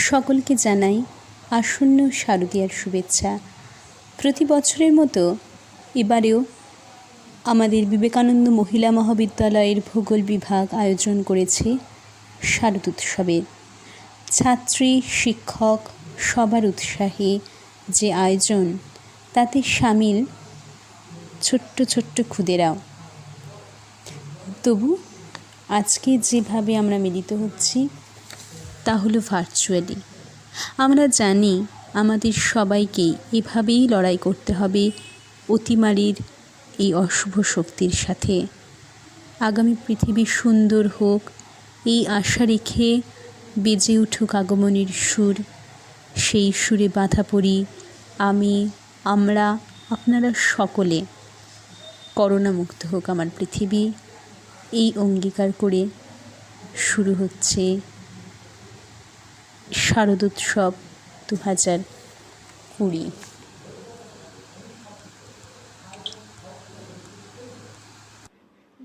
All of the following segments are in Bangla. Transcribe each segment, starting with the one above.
সকলকে জানাই আসন্ন শারদীয়ার শুভেচ্ছা। প্রতি বছরের মতো এবারেও আমাদের বিবেকানন্দ মহিলা মহাবিদ্যালয়ের ভূগোল বিভাগ আয়োজন করেছে শারদোৎসবের। ছাত্রী, শিক্ষক সবার উৎসাহে যে আয়োজন, তাতে সামিল ছোট্ট ছোট্ট ক্ষুদেরাও। তবু আজকে যেভাবে আমরা মিলিত হচ্ছি তা হলো ভার্চুয়ালি। আমরা জানি আমাদের সবাইকেই এভাবেই লড়াই করতে হবে অতিমারির এই অশুভ শক্তির সাথে। আগামী পৃথিবী সুন্দর হোক, এই আশা রেখে বেজে উঠুক আগমনীর সুর। সেই সুরে বাঁধা পড়ি আমি, আমরা, আপনারা সকলে। করোনা মুক্ত হোক আমার পৃথিবী, এই অঙ্গীকার করে শুরু হচ্ছে শারদোৎসব 2020।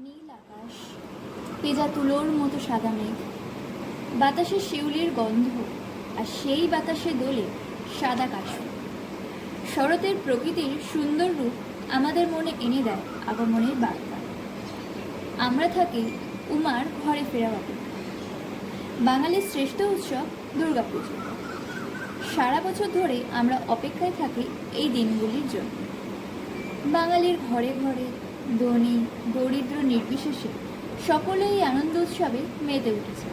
নীল আকাশ, পেঁজা তুলোর মতো সাদা মেঘ, বাতাসে শিউলির গন্ধ, আর সেই বাতাসে দোলে সাদা কাশফুল। শরতের প্রকৃতির সুন্দর রূপ আমাদের মনে এনে দেয় আগমনের বার্তা। আমরা থাকি উমার ঘরে ফেরা অপেক্ষা। বাঙালির শ্রেষ্ঠ উৎসব দুর্গাপুজো। সারা বছর ধরে আমরা অপেক্ষায় থাকি এই দিনগুলির জন্য। বাঙালির ঘরে ঘরে ধনী দরিদ্র নির্বিশেষে সকলেই আনন্দ উৎসবে মেতে উঠেছে।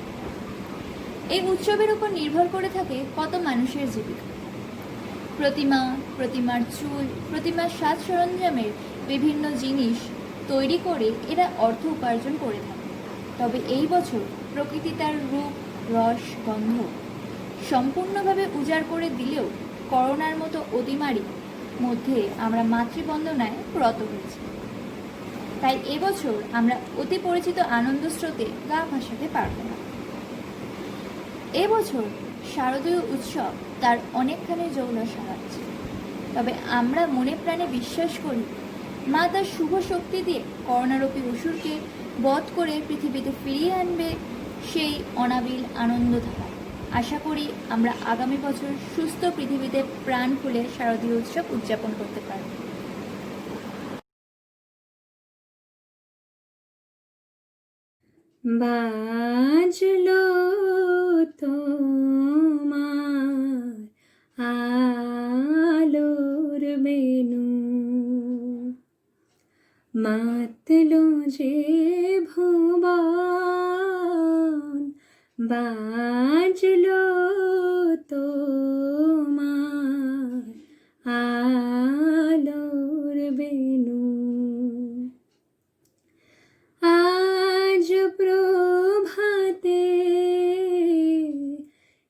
এই উৎসবের উপর নির্ভর করে থাকে কত মানুষের জীবিকা। প্রতিমার চুল, প্রতিমার সাজ সরঞ্জামের বিভিন্ন জিনিস তৈরি করে এরা অর্থ উপার্জন করে থাকে। তবে এই বছর প্রকৃতি তার রূপ, রস, গন্ধ সম্পূর্ণভাবে উজাড় করে দিলেও করোনার মতো অতিমারি মধ্যে আমরা মাতৃবন্দনায় ব্রত হয়েছি। তাই এবছর আমরা অতি পরিচিত আনন্দ স্রোতে গা ভাসাতে পারব না। এবছর শারদীয় উৎসব তার অনেকখানি জৌলস হারাচ্ছে। তবে আমরা মনে প্রাণে বিশ্বাস করি মা তার শুভ শক্তি দিয়ে করোনারূপী অসুরকে বধ করে পৃথিবীতে ফিরিয়ে আনবে সেই অনাবিল আনন্দ ধারা। আশা করি আমরা আগামী বছর সুস্থ পৃথিবীতে প্রাণ খুলে শারদীয় উৎসব উদযাপন করতে পারব। বাজলো তোমার আলোর বেনু, মাতলো যে ভুবন, বাজলো তোমার আলোর বেনু। আজ প্রভাতে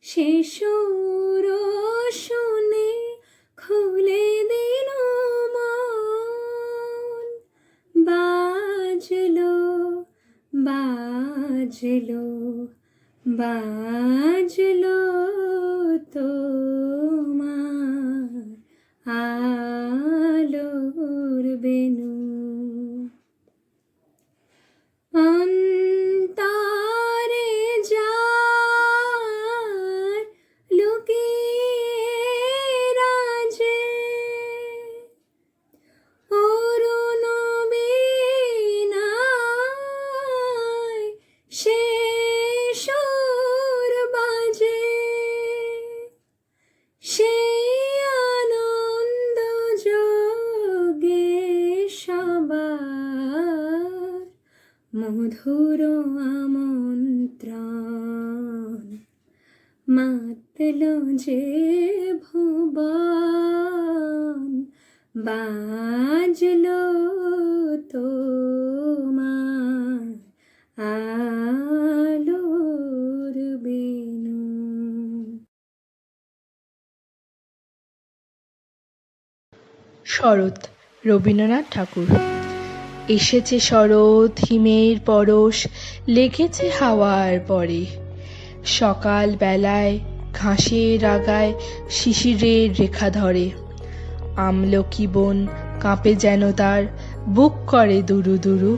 শিশুর শুনে খুলে দিল মন, বাজলো বাজলো বাজলো তোমার আলোর বেনু। অন্তরে যার লুকিয়ে রাজে, অরুণ বীণায় সে সুর বাজে, সেই আনন্দ যোগে সবার মধুর আমন্ত্রণ, মাতলো যে ভুবন, বাজলো তোমার আলোর বেনু। শরৎ, রবীন্দ্রনাথ ঠাকুর। এসেছে শরৎ, হিমের পরশ লেগেছে হাওয়ার পরে। সকাল বেলায় ঘাসের আগায় শিশিরের রেখা ধরে। আমলকি বন কাঁপে যেন তার, বুক করে দুরু দুরু।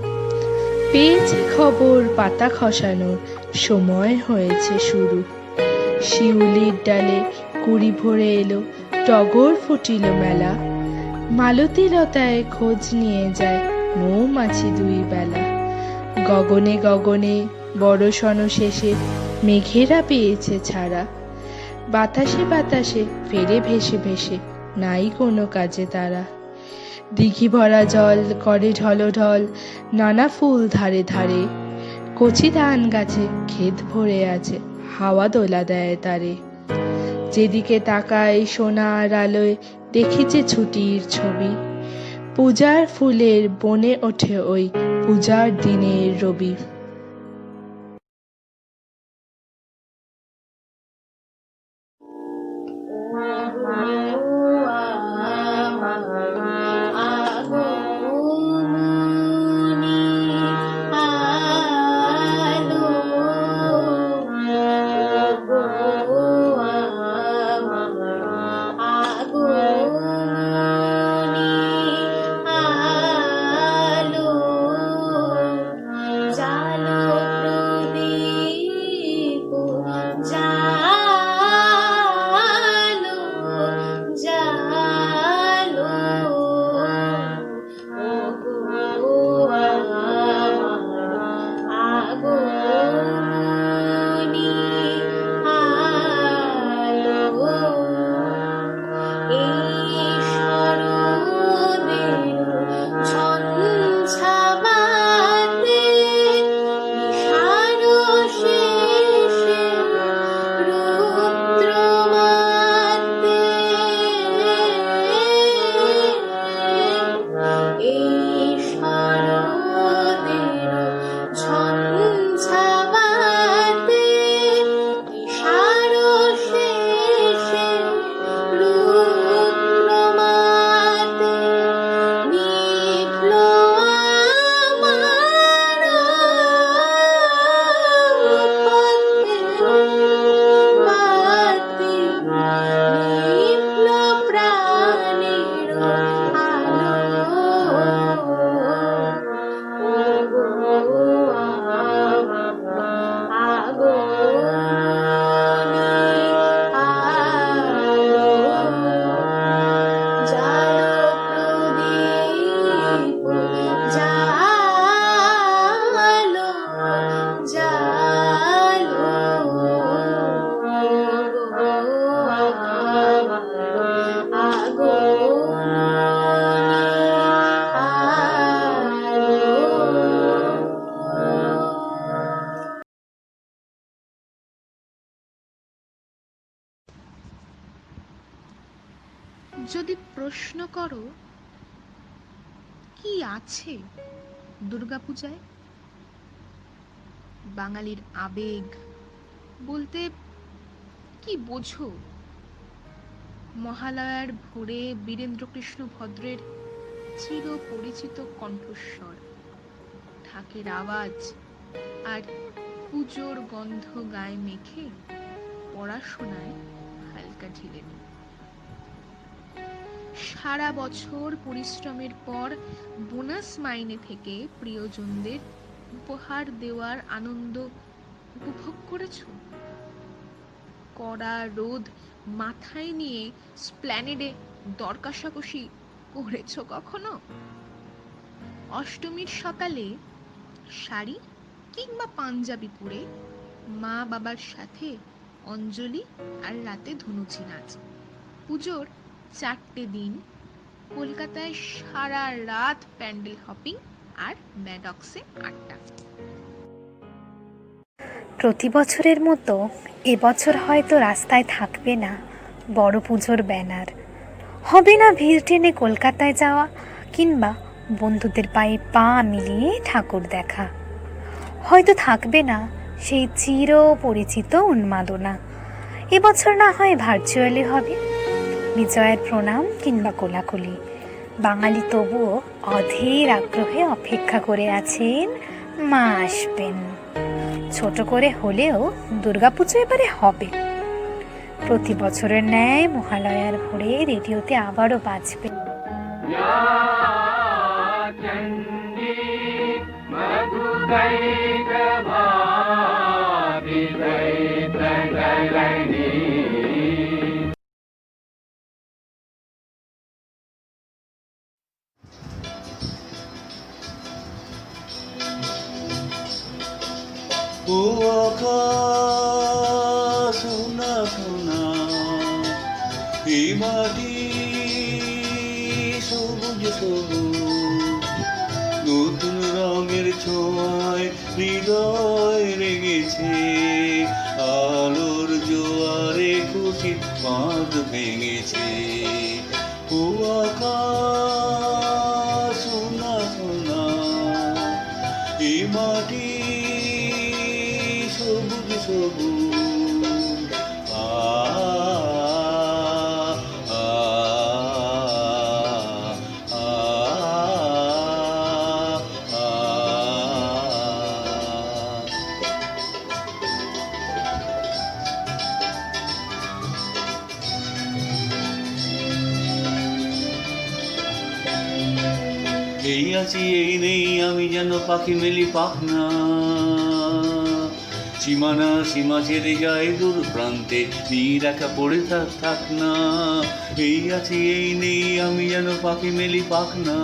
পেয়েছে খবর পাতা খসানোর, সময় হয়েছে শুরু। শিউলির ডালে কুড়ি ভরে এলো, টগর ফুটিল মেলা। মালতী লতায় খোঁজ নিয়ে যায় মৌমাছি দুই বেলা। গগনে গগনে বড় শেষে মেঘেরা পেয়েছে ছাড়া। বাতাসে বাতাসে ফেরে ভেসে ভেসে, নাই কোনো কাজে তারা। দিঘি ভরা জল করে ঢলঢল, নানা ফুল ধারে ধারে। কচি ধান গাছে ক্ষেত ভরে আছে, হাওয়া দোলা দেয় তারে। যেদিকে তাকাই সোনার আলোয় দেখেছে ছুটির ছবি। পূজার ফুলের বনে ওঠে ওই পূজার দিনের রবি। যদি প্রশ্ন করো কি আছে দুর্গাপূজায়, বাঙালির আবেগ বলতে কি বোঝো? মহালয়ার ভোরে বীরেন্দ্রকৃষ্ণ ভদ্রের চির পরিচিত কণ্ঠস্বর, ঢাকের আওয়াজ আর পুজোর গন্ধ গায়ে মেখে পড়াশোনায় হালকা ঢিলেমি। সারা বছর পরিশ্রমের পর বোনাস মাইনে থেকে প্রিয়জনদের উপহার দেওয়ার আনন্দ উপভোগ করেছো? কড়া রোদ মাথায় নিয়ে স্প্ল্যানেডে দর কষাকষি করেছো কখনো? অষ্টমীর সকালে শাড়ি কিংবা পাঞ্জাবি পরে মা বাবার সাথে অঞ্জলি আর রাতে ধনুচি নাচ। পুজোর 4টে দিন কলকাতায় সারা রাত প্যান্ডেল হপিং আর ম্যাডক্সে আড্ডা। প্রতি বছরের মতো এবছর হয়তো রাস্তায় থাকবে না বড় পুজোর ব্যানার, হবে না ভিড় টেনে কলকাতায় যাওয়া কিংবা বন্ধুদের পায়ে পা মিলিয়ে ঠাকুর দেখা। হয়তো থাকবে না সেই চির পরিচিত উন্মাদনা। এবছর না হয় ভার্চুয়ালি হবে, বিজয়ের প্রণাম কিংবা কোলাকুলি। বাঙালি তবুও অধীর আগ্রহে অপেক্ষা করে আছেন মা আসবেন। ছোট করে হলেও দুর্গাপুজো এবারে হবে। প্রতি বছরের ন্যায় মহালয়ার ভোরে রেডিওতে আবারও বাজবে मधुदैक भावि दैत সোনা এই মাটি সবুজ সবুজ নতুন রঙের ছোঁয়ায় হৃদয় রেগেছে আলোর জোয়ারে খুশি বাঁধ ভেঙেছে ও আকাশ সোনা সোনা এই মাটি সবুজ সবুজ আ আ আ আ এই আছি এই নেই আমি যেন পাখি মেলি পাখনা সীমানা সীমা ছেড়ে যায় দূর প্রান্তে নীর একা পড়ে থাক না এই আছি এই নেই আমি যেন পাখি মেলি পাখনা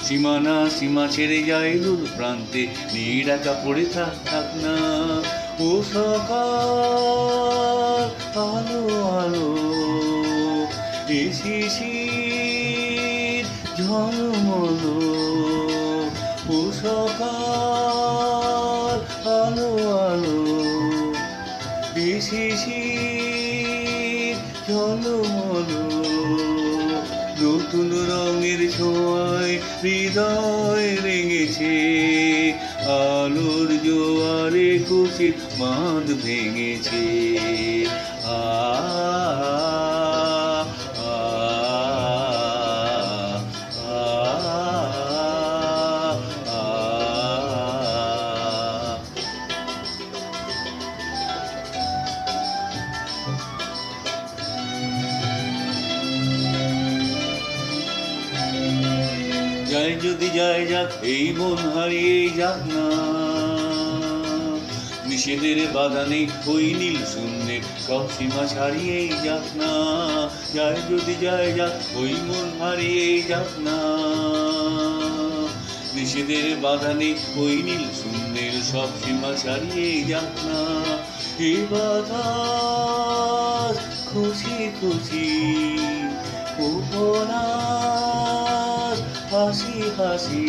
সীমানা সীমা ছেড়ে যায় দূর প্রান্তে নীর একা পড়ে থাক না ও সকাল আলো আলো এ শিশির ঝলমলো ও সকাল আলো আলো এ শিশির ঝলমলো নতুন রঙের ছোঁয়ায় হৃদয় রেঙেছে আলোর জোয়ারে খুশির বাঁধ ভেঙেছে আ আ আ আ যায় যদি যায় যাক এই মন হারিয়ে যাক না নিষেধের বাধা নেই ওই নীল শূন্যের সব সীমা ছাড়িয়ে যাক না যায় যদি যায় যাক ওই মন হারিয়ে যাক না নিষেধের বাধা নেই ওই নীল শূন্যের সব সীমা ছাড়িয়ে যাক না এ বাতাস খুশি খুশি উপনাস হাসি হাসি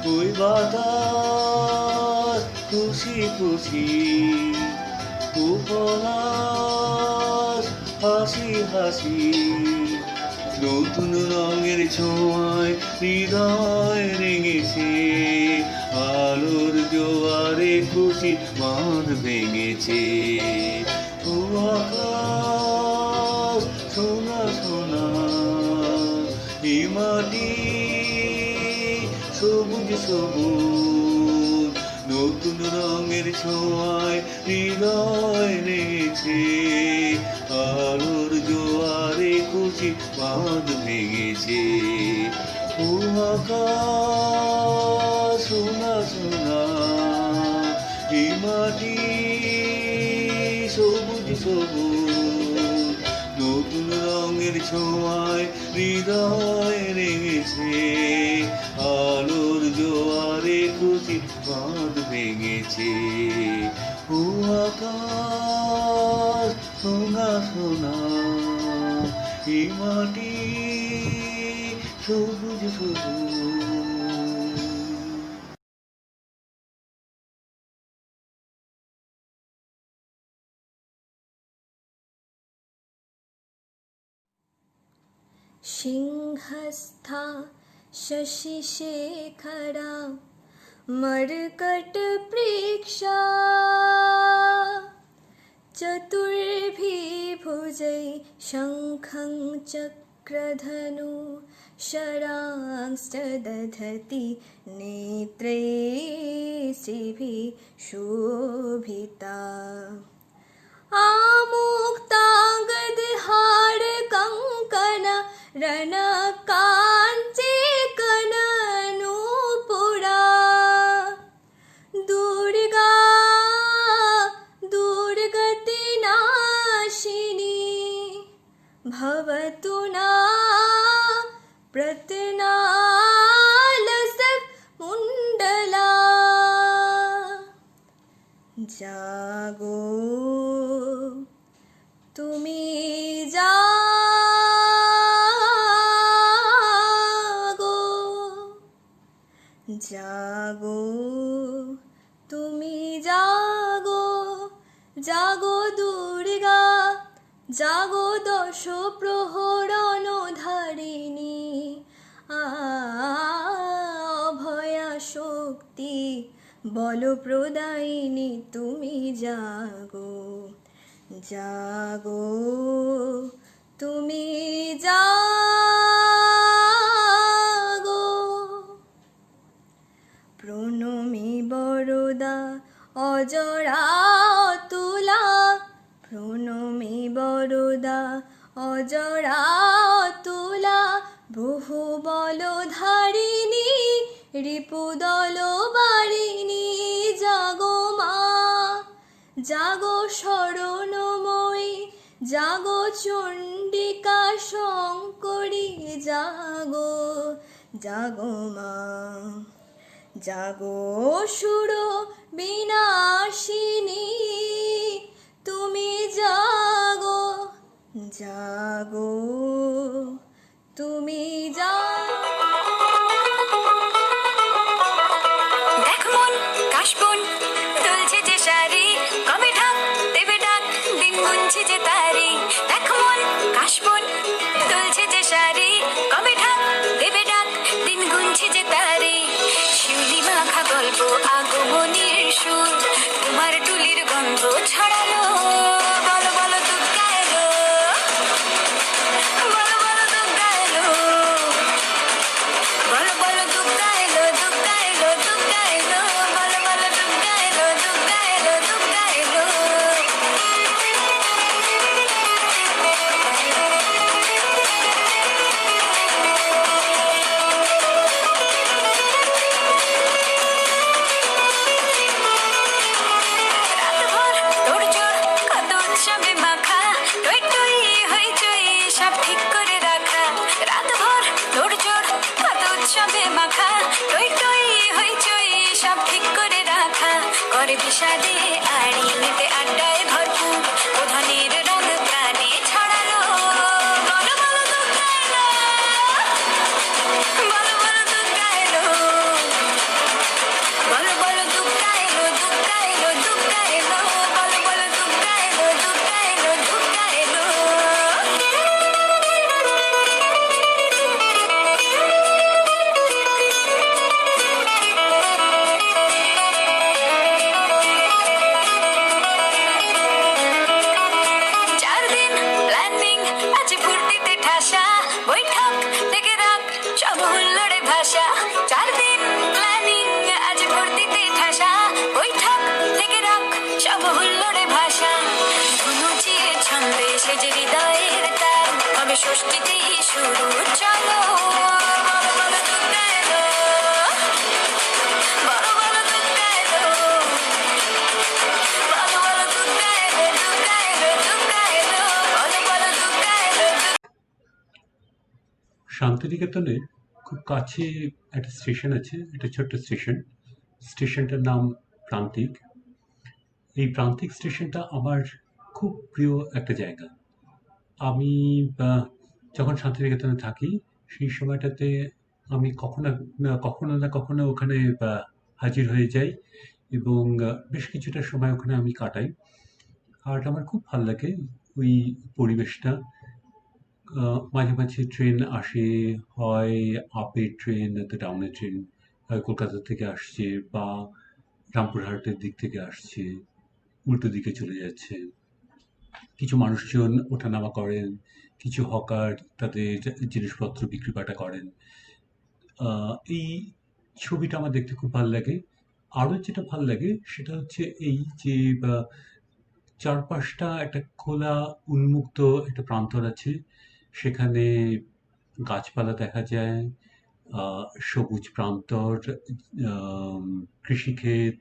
ওই বাতাস খুশি খুশি উপনাস হাসি হাসি নতুন রঙের ছোঁয়ায় হৃদয় রেঙেছে আলোর জোয়ারে খুশি বাঁধ ভেঙেছে ও আকাশ সোনা সোনা এই মাটি সবুজ সবুজ নতুন রঙের ছোঁয়ায় হৃদয় রেঙেছে আলোর জোয়ারে খুশি বাঁধ ভেঙেছে ও আকাশ সোনা সোনা এই মাটি সবুজ সবুজ নতুন রঙের ছোঁয়ায় হৃদয় রেঙেছে আলোর জোয়ারে খুশি বাঁধ ভেঙেছে ও আকাশ সোনা সোনা এই মাটি সবুজ সবুজ सिंहस्था शशिशेखरा मर्कटप्रेक्षा चतुर्भिर्भुजै शङ्खं चक्रधनु शरांश्च दधति नेत्रे श्रीभिः शोभिता आमुक्ताङ्गदहार कङ्कण रणकाञ्ची कननूपुरा दुर्गा दुर्गतिनाशिनी भवतु ना प्रतनालसमुण्डला জাগো তুমি জাগো জাগো তুমি জাগো জাগো দুর্গা জাগো দশ প্রহরণ ধারিণী অভয়া শক্তি বল প্রদায়িনী তুমি জাগো জাগো তুমি জাগো প্রণমী বরদা অজরা তুলা প্রণমী বরদা অজরা তুলা বহু বল ধারিণী রিপুদল বারিণী জাগো মা জাগো শরণময়ী জাগো চণ্ডিকা শঙ্করী জাগো জাগো মা জাগো সুর বিনাশিনী তুমি জাগো জাগো তুমি দেখ মন কাশবন দুলছে যে শাড়ি কবে ঢাক দেবে ডাক দিন গুনছে যে তারি দেখ মন কাশবন দুলছে যে শাড়ি কবে ঢাক দেবে ডাক দিন গুনছে যে তারি শিউলি মাখা গল্প আগমনীর সুর তোমার টুলির গন্ধ ছড়ালো বলো বলো দুর্গা এলো বলো বলো দুর্গা এলো বলো বলো দুর্গা এলো দুর্গা এলো দুর্গা এলো বলো বলো দুর্গা এলো দুর্গা এলো দুর্গা এলো রাতভর তোড়জোড় কত উৎসবে মাখা টই টই হইচই সব ঠিক করে রাখা রাতভর তোড়জোড় কত উৎসবে মাখা টই টই হইচই সব ঠিক করে রাখা করে বিষাদে আড়ি মেতে আড্ডায় ভরপুর প্রধানের রঙ প্রাণে ছড়ালো বলো বলো দুর্গা এলো বলো বলো দুর্গা এলো বলো বলো দুর্গা এলো দুর্গা এলো দুর্গা এলো বলো বলো দুর্গা এলো দুর্গা এলো দুর্গা এলো চার দিন প্ল্যানিং আছে ফুর্তিতে ঠাসা বৈঠক থেকে রাখ সব হুল্লোড়ে ভাষা চার দিন প্ল্যানিং আছে ফুর্তিতে ঠাসা বৈঠক থেকে রাখ সব হুল্লোড়ে ভাষা ধুনুচিয়ে ছন্দে সেজে হৃদয়ের তার হবে ষষ্ঠীতেই শুরু চলো বলো বলো দুর্গা এলো বলো বলো দুর্গা এলো বলো বলো দুর্গা এলো দুর্গা এলো দুর্গা এলো বলো বলো দুর্গা এলো শান্তিনিকেতনে খুব কাছে একটা স্টেশন আছে, একটা ছোট্ট স্টেশন। স্টেশনটার নাম প্রান্তিক। এই প্রান্তিক স্টেশনটা আমার খুব প্রিয় একটা জায়গা। আমি যখন শান্তিনিকেতনে থাকি সেই সময়টাতে আমি কখনো না কখনো ওখানে হাজির হয়ে যাই এবং বেশ কিছুটা সময় ওখানে আমি কাটাই। আর আমার খুব ভাল লাগে ওই পরিবেশটা। মাঝে মাঝে ট্রেন আসে, হয় আপের ট্রেন, নয়তো ডাউনের ট্রেন, হয় কলকাতা থেকে আসছে বা রামপুরহাটের দিক থেকে আসছে, উল্টো দিকে চলে যাচ্ছে। কিছু মানুষজন ওঠানামা করেন, কিছু হকার তাদের জিনিসপত্র বিক্রি বাটা করেন। এই ছবিটা আমার দেখতে খুব ভালো লাগে। আরও যেটা ভালো লাগে সেটা হচ্ছে এই যে চারপাশটা একটা খোলা উন্মুক্ত একটা প্রান্তর আছে, সেখানে গাছপালা দেখা যায়, সবুজ প্রান্তর, কৃষিক্ষেত,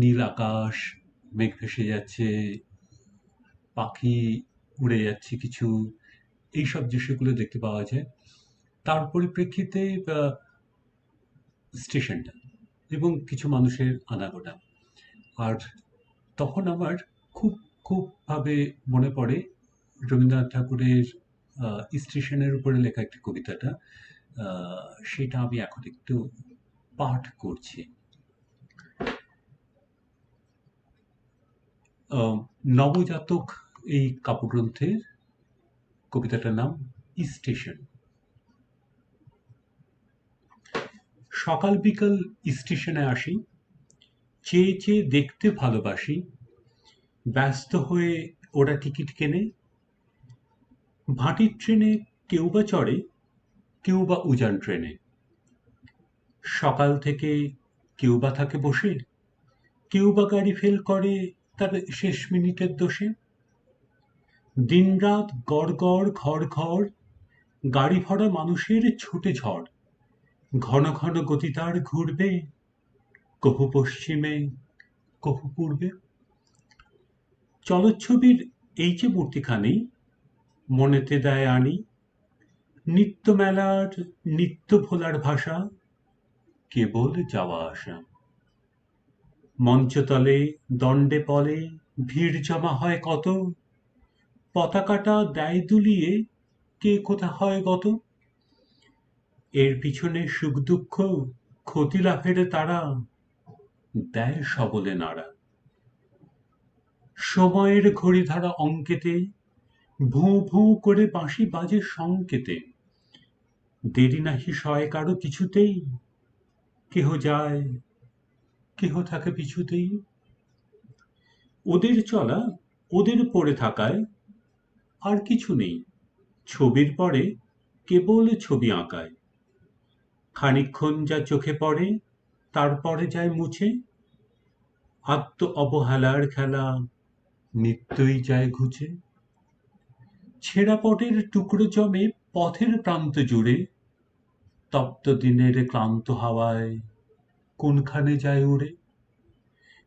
নীল আকাশ, মেঘ ভেসে যাচ্ছে, পাখি উড়ে যাচ্ছে কিছু, এইসব দৃশ্যগুলো দেখতে পাওয়া যায়। তার পরিপ্রেক্ষিতে স্টেশনটা এবং কিছু মানুষের আনাগোনা। আর তখন আমার খুব খুবভাবে মনে পড়ে রবীন্দ্রনাথ ঠাকুরের স্টেশনের উপরে লেখা একটি কবিতাটা। সেটা আমি এখন একটু পাঠ করছি। নবজাতক এই কাব্যগ্রন্থের কবিতাটার নাম স্টেশন। সকাল বিকাল স্টেশনে আসি, চেয়ে চেয়ে দেখতে ভালোবাসি, ব্যস্ত হয়ে ওরা টিকিট কেনে। ভাটির ট্রেনে কেউ বা চড়ে, কেউ বা উজান ট্রেনে। সকাল থেকে কেউ বা থাকে বসে, কেউ বা গাড়ি ফেল করে তার শেষ মিনিটের দোষে। দিনরাত গড় গড় ঘর ঘর, গাড়ি ভরা মানুষের ছুটে ঝড়। ঘন ঘন গতি তার ঘুরবে, কভু পশ্চিমে কভু পূর্বে। চলচ্ছবির এই যে মূর্তিখানি মনেতে দেয় আনি, নিত্য মেলার নিত্য ভোলার ভাষা, কেবল যাওয়া আসা। মঞ্চতলে দণ্ডে পলে ভিড় জমা হয় কত, পতাকাটা দেয় দুলিয়ে কে কোথা হয় গত। এর পিছনে সুখ দুঃখ ক্ষতি লাভের তারা, দেয় সবলে নাড়া। সময়ের ঘড়িধারা অঙ্কেতে ভুঁ ভুঁ করে বাঁশি বাজে সংকেতে। দেরি নাহি সয় কারো কিছুতেই, কেহ যায় কেহ থাকে পিছুতেই। ওদের চলা ওদের পড়ে থাকায় আর কিছু নেই, ছবির পরে কেবল ছবি আঁকায়। খানিকক্ষণ যা চোখে পড়ে তারপরে যায় মুছে, আত্ম অবহেলার খেলা নিত্যই যায় ঘুচে। ছেঁড়া পটের টুকরো জমে পথের প্রান্ত জুড়ে, তপ্ত দিনের ক্লান্ত হাওয়ায় কোনখানে যায় উড়ে।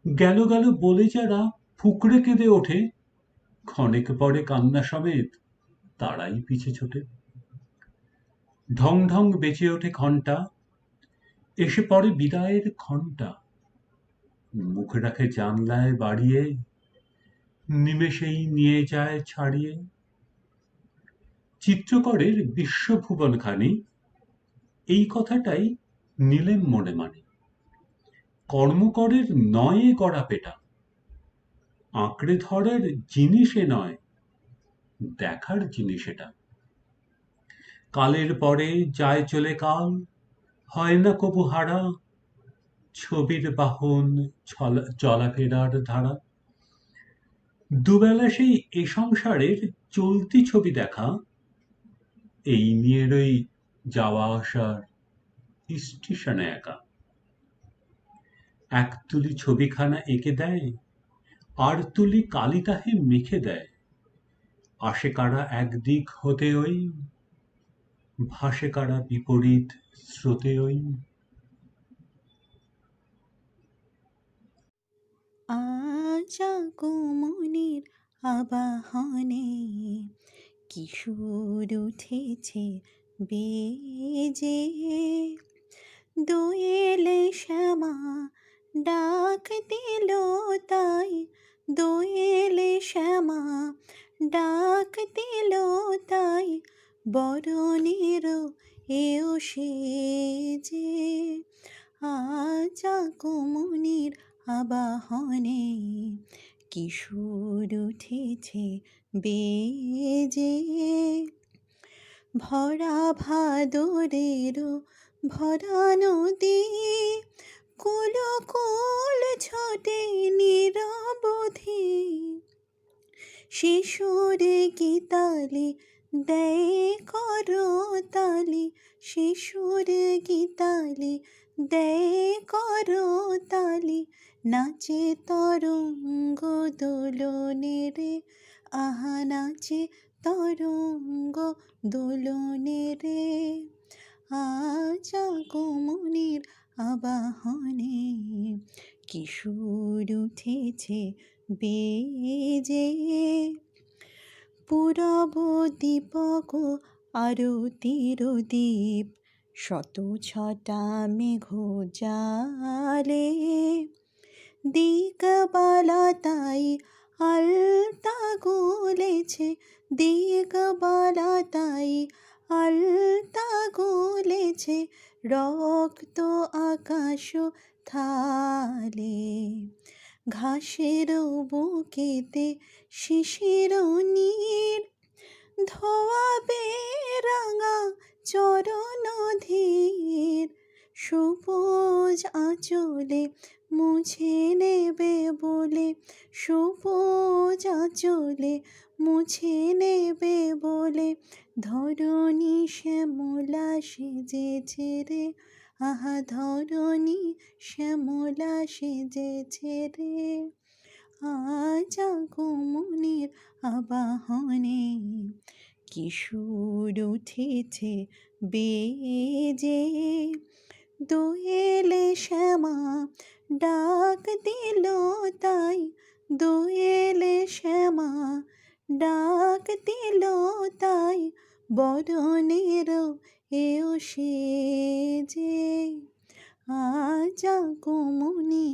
গেল গেল বলে যারা ফুকরে কেঁদে ওঠে, ক্ষণেক পরে কান্না সমেত তারাই পিছে ছোটে। ঢং ঢং বেজে ওঠে ঘণ্টা, এসে পড়ে বিদায়ের ঘণ্টা। মুখ রাখে জানলায় বাড়িয়ে, নিমেষেই নিয়ে যায় ছাড়িয়ে। চিত্রকরের বিশ্বভুবনখানি এই কথাটাই নিলেম মনে মানে। কর্মকরের নয় গড়া পেটা, আঁকড়ে ধরার জিনিস এ নয়, দেখার জিনিস এটা। কালের পরে যায় চলে কাল, হয় না কবু হারা, ছবির বাহন চলাফেরার ধারা। দুবেলা সেই এ সংসারের চলতি ছবি দেখা, এই নিয়ে রই যাওয়া আসার স্টেশনে একা। এক তুলি ছবিখানা এঁকে দেয়, আর তুলি কালি তাহে মেখে দেয়। আসে কারা একদিক হতে ওই, ভাসে কারা বিপরীত স্রোতে ওই। আজ আগমনের আবাহনে কিশোর উঠেছে বেজে, দোয়েলে শ্যামা ডাক দিল তাই, দোয়েলে শ্যামা ডাক দিল তাই, বরণের এও সেজে। আজ আগমনের আবাহনে কিশোর উঠেছে বেজে, ভরা ভাদরের ভরা নদী, কুল কুল ছোটে নিরবধি। শিশুর গীতালি দেয় করতালি, শিশুর গীতালি দেয় করতালি, নাচে তরঙ্গ দোলনে রে, আহা নাচে তরঙ্গ দোলনে রে। আজ আগমনের আবাহনে কিশোর উঠেছে বেজে, পূরব দীপক আরতির দ্বীপ, শত ছটা মেঘ জালে, দিগবালাতাই আলতা গলেছে, দিগবালাতাই আলতা গলেছে, রক্ত আকাশ থালে। ঘাসের বুকেতে শিশির নীর, ধোয়াবে রাঙা চরণ ধীর, সবুজ আঁচলে মুছে নেবে বলে, সবুজ আঁচলে মুছে নেবে বলে, ধরণী শ্যামলা সেজেছে রে, আহা ধরণী শ্যামলা সেজেছে রে। আজ আগমনের আবাহনে কিশোর উঠেছে বেজে, দোয়েলে শ্যামা ডাক দিল তাই, দোয়েলে শ্যামা ডাক দিল তাই, বরণের এও সেজে। আজ আগমনী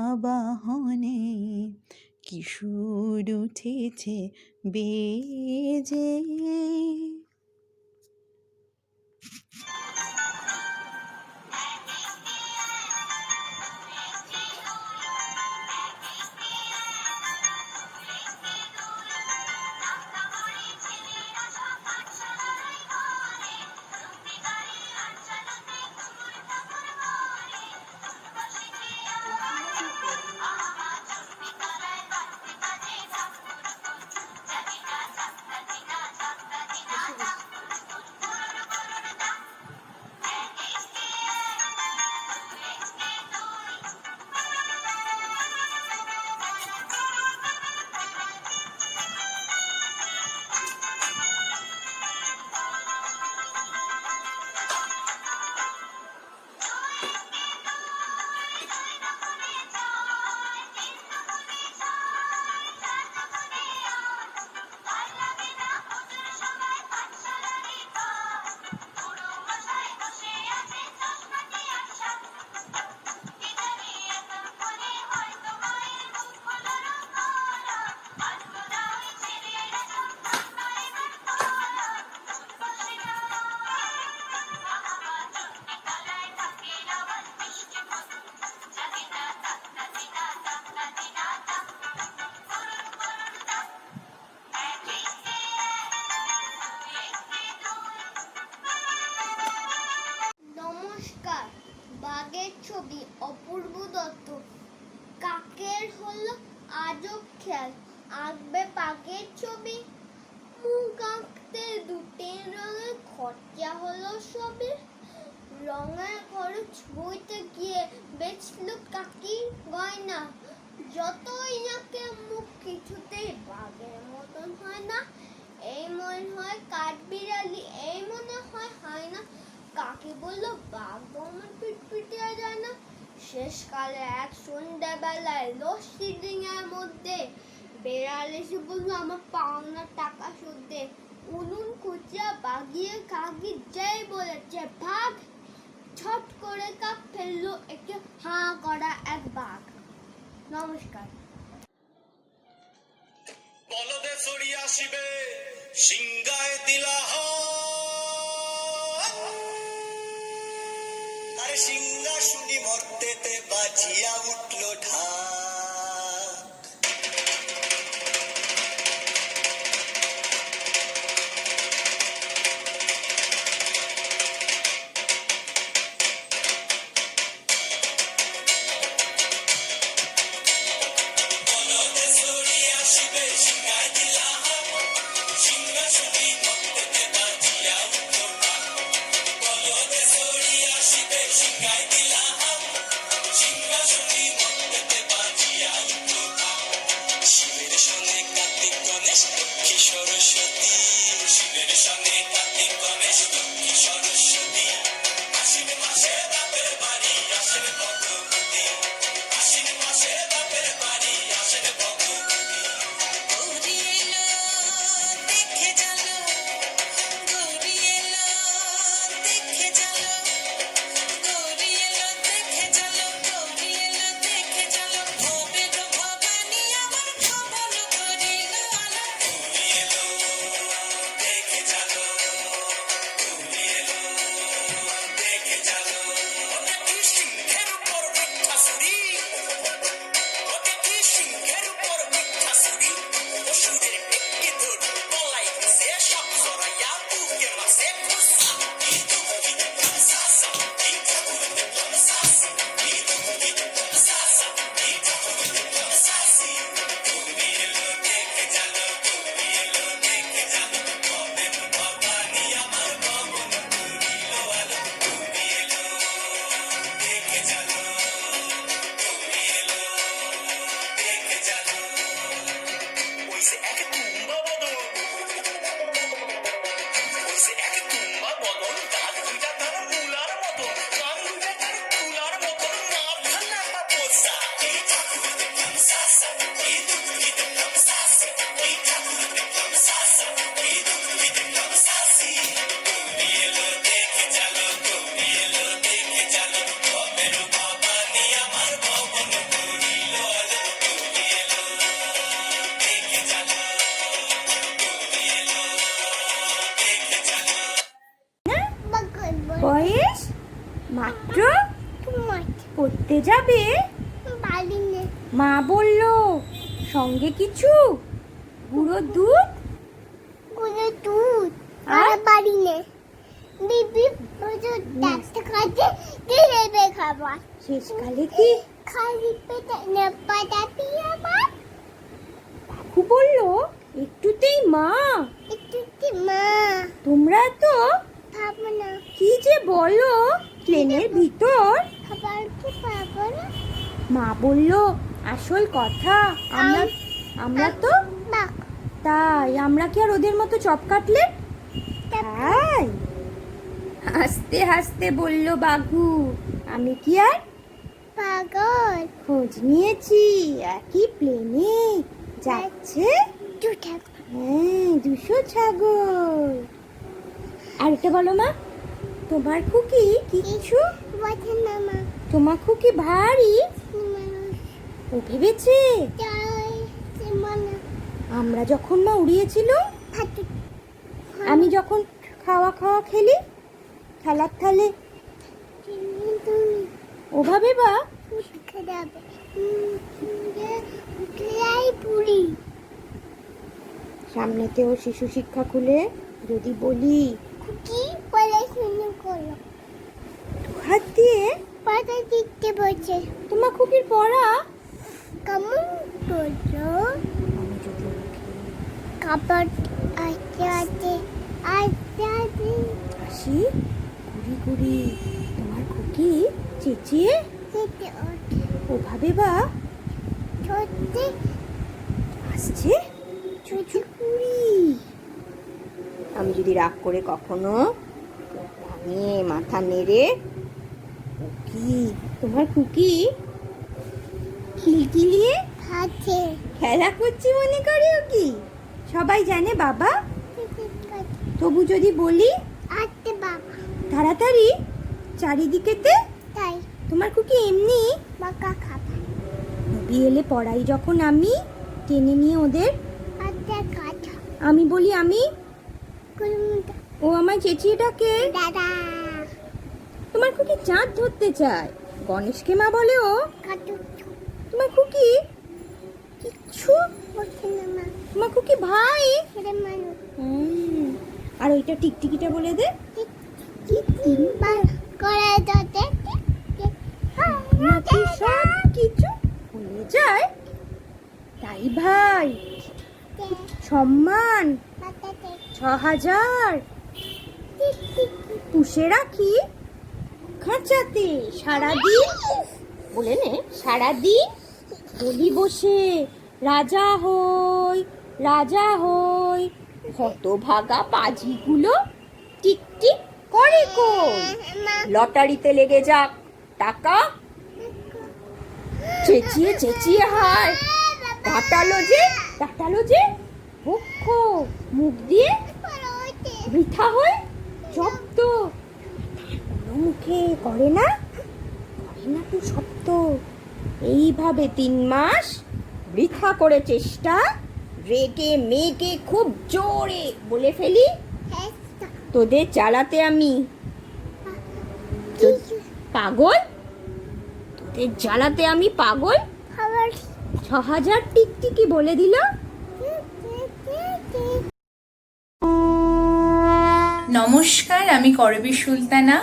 আবাহনে কিশোর উঠেছে বেজে। নমস্কার, বাঘের ছবি অপূর্ব দত্ত। কাকের হলো আজব খেয়াল, আঁকবে বাঘের ছবি। মুখ আঁকতে দুটি রঙের খরচা হলো সবে, রঙের খরচ বইতে গিয়ে বেচল কাকির গয়না। যতই নাকে মুখ কিছুতেই বাঘের মতন হয় না, এই মনে হয় কাঠবিড়ালি, এই মনে হয় হয় না। কাকে বললো বাঘ আমার পিটপিটিয়ে যায় না। শেষকালে এক সন্ধ্যাবেলায় লস্যি ডিঙার মধ্যে বেড়াল এসে বললো আমার পাওনা টাকা শোধে। উনুন কুচিয়া বাগিয়ে কাকি যেই বলেছে ভাগ, ছট করে কাক ফেললো একে হাঁ করা এক বাঘ। নমস্কার। বলদে চড়ি আসিবে সিংগায় দিলা আরে সিংহা শুনি মর্তেতে বাজিয়া উঠল ঢাক। বলদে চড়ি আসিবে সিংগায় দিলা সিংহা শুনি মর্তেতে বাজিয়া উঠল ঢাক। বলদে চড়ি আসিবে সিংগায় দিলা সিংহা শুনি মর্তেতে বাজিয়া উঠল ঢাক। শিবের সঙ্গে কার্তিক গণেশ লক্ষ্মী সরস্বতী, শিবের সঙ্গে কার্তিক গণেশ লক্ষ্মী সরস্বতী। আশ্বিন মাসে বাপের বাড়ি আসেন ভগবতী, আশ্বিন মাসে বাপের বাড়ি আসেন ভগবতী। গৌরী এলো দেখে চলো, গৌরী এলো দেখে চলো, গৌরী এলো দেখে চলো, গৌরী এলো দেখে চলো। সে এক তুম্বা বদন, সে এক তুম্বা বদন, গাল দুইটা তার মুলার মতন, কান দুইটা তার তুলার মতন, মাথা নাপা পোষা। এই ঠাকুর দেখলাম সাসা, এই দুধুলি দেখলাম সাসি, এই ঠাকুর দেখলাম সাসা, এই দুধুলি দেখলাম সাসি। গৌরী এলো দেখে চলো, গৌরী এলো দেখে চলো, বাবের বাবা নিয়ে আমার ভবন করিল আলো। গৌরী এলো দেখে চলো, গৌরী এলো দেখে চলো। বয়স মাত্র পড়তে যাবে? বাড়ি নে মা বলল সঙ্গে কিছু গুঁড়ো দুধ কোনো দুধ আর? আর বাড়ি নে বিবি ওদের ডাক্তার কাছে দিলে খাবার শেষকালে কি খালি পেটে না পাঠাবি আমার কাকু বলল একটুতেই মা? একটু কি মা তোমরা তো খাবো না কি যে বলো প্লেনের ভিতর। খাবার কি পাবো না মা বলল আসল কথা আমরা আমরা তো বাক তাই আমরা কি আর ওদের মতো চপ কাটলেট? তাই হাসতে হাসতে বলল বাঘু, আমি কি আর পাগল খোঁজ নিয়েছি একই প্লেনে যাচ্ছে দুটা হ্যাঁ 200 ছাগল। আর এটা বলো মা, তোমার খুকি কিছু বসে না মা তোমার খুকি ভারী মানুষ ও ভেবেছে চাই মানে আমরা যখন মা উড়িয়েছিল, হাতে আমি যখন খাওয়া খাওয়া খেলি খেলার থালে তুমি ওভাবে বা উঠে যাবে উঠে যাই পুরি সামনেতেও শিশু শিক্ষা খুলে যদি বলি খুকি পড়াশুনো করো হাত দিয়ে পাতা দিতে বসে তোমার খুকির পড়া কেমন করছো আমি যদি কাপড় আস্তে আস্তে আস্তে আস্তে আসি ঘুরি ঘুরি তোমার খুকি চেঁচিয়ে হেঁটে ওঠে ওভাবে বা সত্যি আসছে চুচু কুড়ি। আমি যদি রাগ করে কখনো ভাঙিয়ে মাথা নেড়ে কি তোমার খুকি খিলখিলিয়ে হাতে খেলা করছি মনে করে ও কি সবাই জানে বাবা, তবু যদি বলি আস্তে বাবা তাড়াতাড়ি চারিদিকেতে তাই তোমার খুকি এমনি বাঁকা খাবার নবী এলে পড়াই যখন আমি টেনে নিয়ে ওদের আস্তে কাটা আমি বলি আমি কুলমুটা ও আমার চেঁচিয়ে ডাকে। দাদা তোমার খুকি চাঁদ ধরতে চায়, গণেশকে মা বলে ও কাটু তোমার খুকি কিচ্ছু বসে না মা তোমার খুকি ভাই ছেলে মানুষ আর ওইটা টিকটিকিটা বলে দে তিনবার করে দিতে নাকি সব কিছু ভুলে যায় তাই ভাই সম্মান 6000 পুষে রাখি খাঁচাতে সারাদিন বলে নে সারাদিন বলি বসে রাজা হই রাজা হই হতভাগা পাজিগুলো টিক টিক করে কই লটারিতে লেগে যাক টাকা চেঁচিয়ে চেঁচিয়ে হায় ডাটালো যে বক্ষ মুখ দিয়ে বৃথা হয় শব্দ কোনো মুখে করে না তো শব্দ। এইভাবে 3 মাস বৃথা করে চেষ্টা রেগে মেগে খুব জোরে বলে ফেলি তোদের জ্বালাতে আমি পাগল, তোদের জ্বালাতে আমি পাগল। 6000 টিকটিকি বলে দিল। নমস্কার, আমি করবী সুলতানা।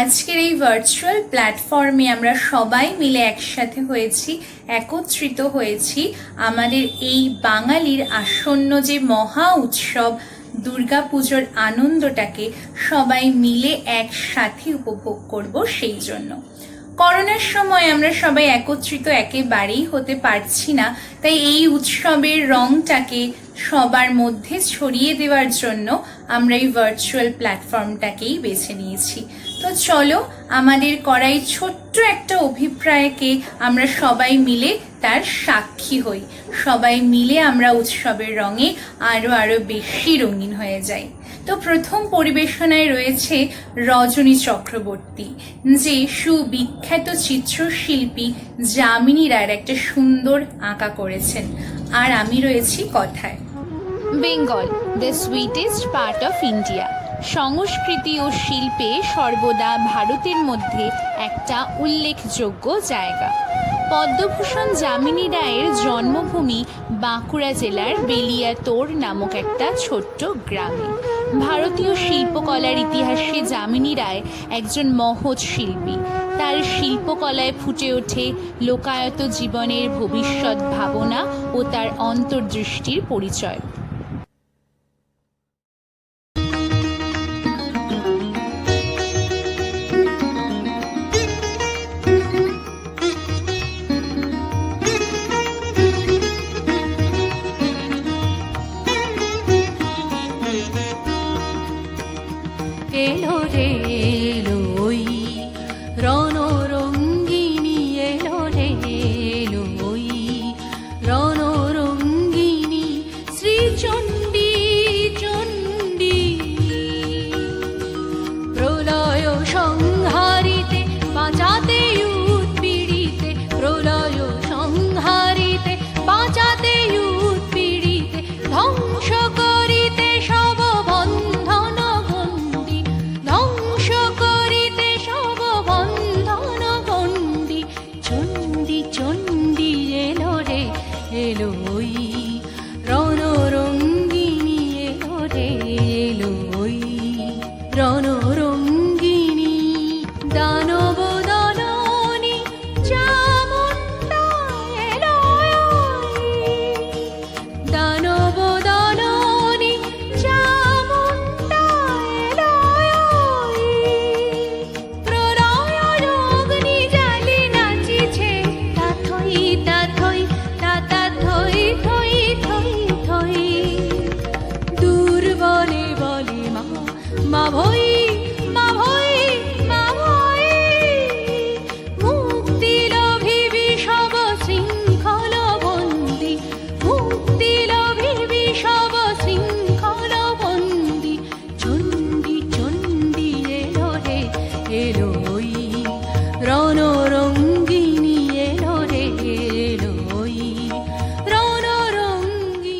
আজকের এই ভার্চুয়াল প্ল্যাটফর্মে আমরা সবাই মিলে একসাথে হয়েছি, একত্রিত হয়েছি আমাদের এই বাঙালির আসন্ন যে মহা উৎসব দুর্গাপুজোর আনন্দটাকে সবাই মিলে একসাথে উপভোগ করব। সেই জন্য করোনার সময় আমরা সবাই একত্রিত একেবারেই হতে পারছি না, তাই এই উৎসবের রংটাকে সবার মধ্যে ছড়িয়ে দেওয়ার জন্য আমরা এই ভার্চুয়াল প্ল্যাটফর্মটাকেই বেছে নিয়েছি। তো চলো আমাদের করা এই ছোট্ট একটা অভিপ্রায়কে আমরা সবাই মিলে তার সাক্ষী হই, সবাই মিলে আমরা উৎসবের রঙে আরো বেশি রঙিন হয়ে যাই। তো প্রথম পরিবেশনায় রয়েছে রজনী চক্রবর্তী, যে সুবিখ্যাত চিত্রশিল্পী যামিনী রায়ের একটা সুন্দর আঁকা করেছেন, আর আমি রয়েছি কথায়। Bengal, the sweetest part of India. সংস্কৃতি ও শিল্পে সর্বদা ভারতের মধ্যে একটা উল্লেখযোগ্য জায়গা। পদ্মভূষণ যামিনী রায়ের জন্মভূমি বাঁকুড়া জেলার বেলিয়াতোড় নামক একটা ছোট্ট গ্রামে। ভারতীয় শিল্পকলার ইতিহাসে যামিনী রায় একজন মহৎ শিল্পী। তার শিল্পকলায় ফুটে ওঠে লোকায়ত জীবনের ভবিষ্যৎ ভাবনা ও তার অন্তর্দৃষ্টির পরিচয়। এলো রে এলো ওই রণরঙ্গিনী, এলো রে এলো ওই রণরঙ্গিনী, শ্রীচণ্ডী চণ্ডী। প্রলয় সংহারিতে বাঁচাতে উৎপীড়িতে, প্রলয় সংহারিতে বাঁচাতে উৎপীড়িতে, ধ্বংস করিতে সব বন্ধন গণ্ডি, ধ্বংস করিতে সব বন্ধন গণ্ডি। চণ্ডী চণ্ডী এলো রে এলো ওই রণরঙ্গিনী, এলো রে এলো ওই রণরঙ্গিনী। দানব দলনী চামুণ্ডা এলো ওই, দানব দলনী চামুণ্ডা এলো ওই। প্রলয় অগ্নি জ্বালি নাচিছে, তাথই তাথই তাতা থই থই থই থই। দুর্বলে বলে মা মা ভই মা ভই মা ভই। মুক্তি লোভিবি সব শৃঙ্খল বন্দি, মুক্তি লোভিবি সব শৃঙ্খল বন্দি। চণ্ডী চণ্ডী এলো রে এলো ওই রণরঙ্গিনী, এলো রে এলো ওই রণরঙ্গিনী।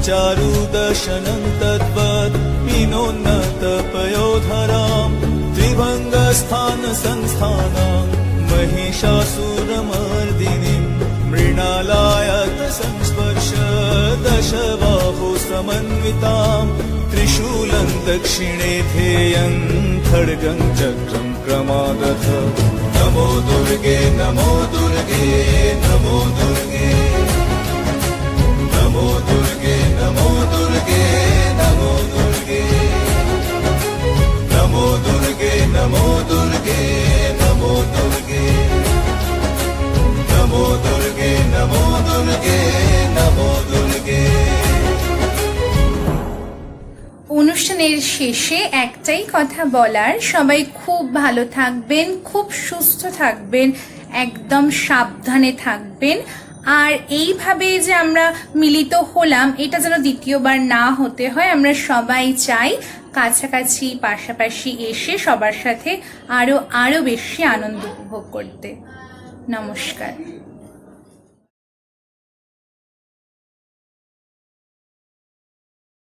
चारुदर्शनं तद्वत् विनोन्नतपयोधरां त्रिभङ्गस्थानसंस्थानां महिषासुरमर्दिनीं मृणालायतसंस्पर्श दशबाहो समन्वितां त्रिशूलं दक्षिणे ध्येयं खड्गं चक्रं क्रमागत नमो दुर्गे नमो दुर्गे नमो दुर्गे नमो दुर्गे नमो दुर्गे नमो दुर्गे नमो दुर्गे नमो दुर्गे नमो दुर्गे नमो दुर्गे नमो दुर्गे नमो दुर्गे। অনুষ্ঠানের শেষে একটাই কথা বলার, সবাই খুব ভালো থাকবেন, খুব সুস্থ থাকবেন, একদম সাবধানে থাকবেন। আর এইভাবে যে আমরা মিলিত হলাম, এটা যেন দ্বিতীয়বার না হতে হয়। আমরা সবাই চাই কাছাকাছি পাশাপাশি এসে সবার সাথে আরো বেশি আনন্দ উপভোগ করতে। নমস্কার।